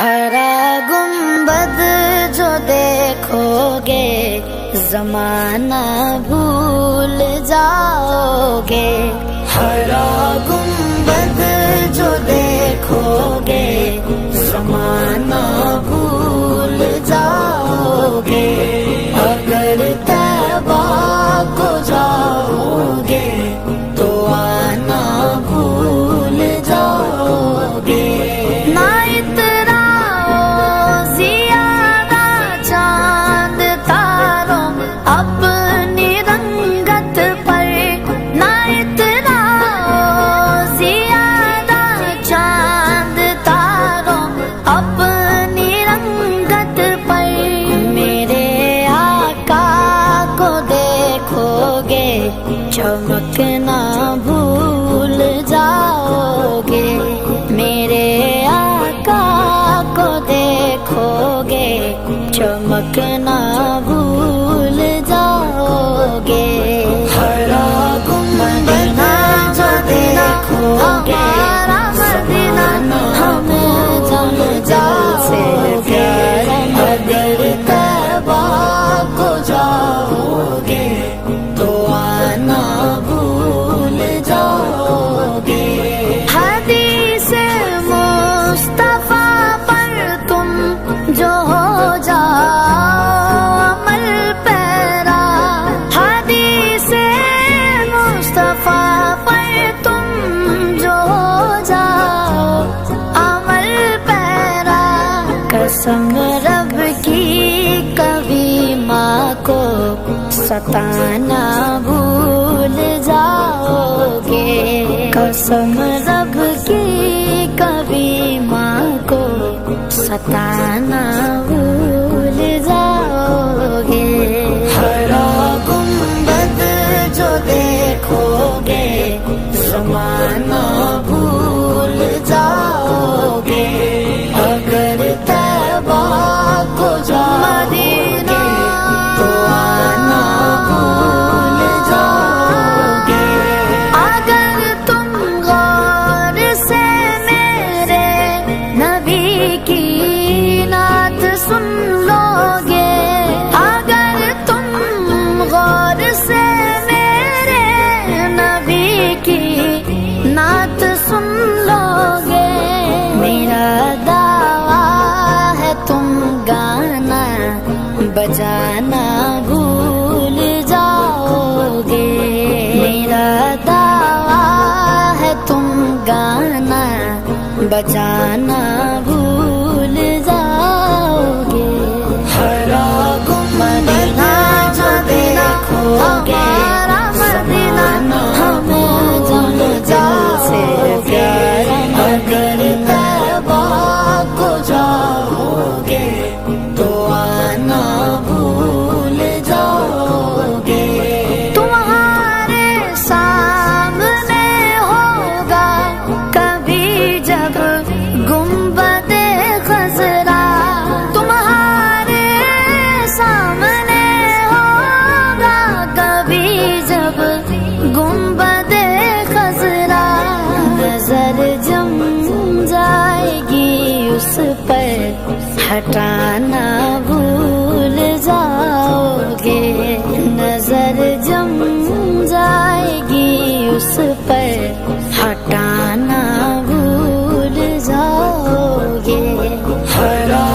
ہرا گنبد جو دیکھو گے زمانہ بھول جاؤ گے، ہرا گنبد جو دیکھو گے زمانہ بھول جاؤ گے، اگر طیبہ کو جاؤ گے تو آنا بھول جاؤ گے۔ نہ اتراؤ زیادہ چاند تاروں اپنی رنگت پر، نہ اتراؤ زیادہ چاند تاروں اپنی رنگت پر، میرے آقا کو دیکھو گے چمکنا بھول جاؤ گے، میرے آقا کو دیکھو گے چمکنا بھول جاؤ گے۔ ہرا گنبد جو دیکھو گے زمانہ ہمیں جل جاؤ گے، اگر طیبہ کو جاؤ گے تو آنا بھول جاؤ گے۔ حدیث مصطفیٰ پر تم جو ہو جاؤ عمل پیرا، حدیث مصطفیٰ پر تم جو ہو جاؤ عمل پیرا، قسم رب کی کبھی ماں کو ستانا بھول جاؤ گے، قسم رب کی کبھی ماں کو ستانا بھول جاؤ گے۔ ہرا گنبد جو دیکھو گے زمانہ بھول جاؤ گے، اگر طیبہ کو جاؤ گے تو آنا بھول جاؤ گے۔ اگر تم غور سے میرے نبی کی نعت سن لو گے، اگر تم غور سے میرے نبی کی نعت سن لو گے، میرا دعویٰ ہے تم گانا بجانا بھول جاؤ گے، میرا دعویٰ ہے تم گانا بجانا بھول جاؤ گے۔ ہرا گنبد جو دیکھو گے زمانہ ہمیں جل جاؤ سے پیارا، اگر طیبہ کو جاؤ گے تو آنا بھول جاؤ گے۔ تمہارے سامنے ہوگا کبھی جب گنبد خضرا، تمہارے سامنے ہوگا کبھی جب گنبد خضرا، نظر جم جائے گی اس پر ہٹانا بھول جاؤ گے، نظر جم جائے گی اس پر ہٹانا بھول جاؤ گے۔ ہرا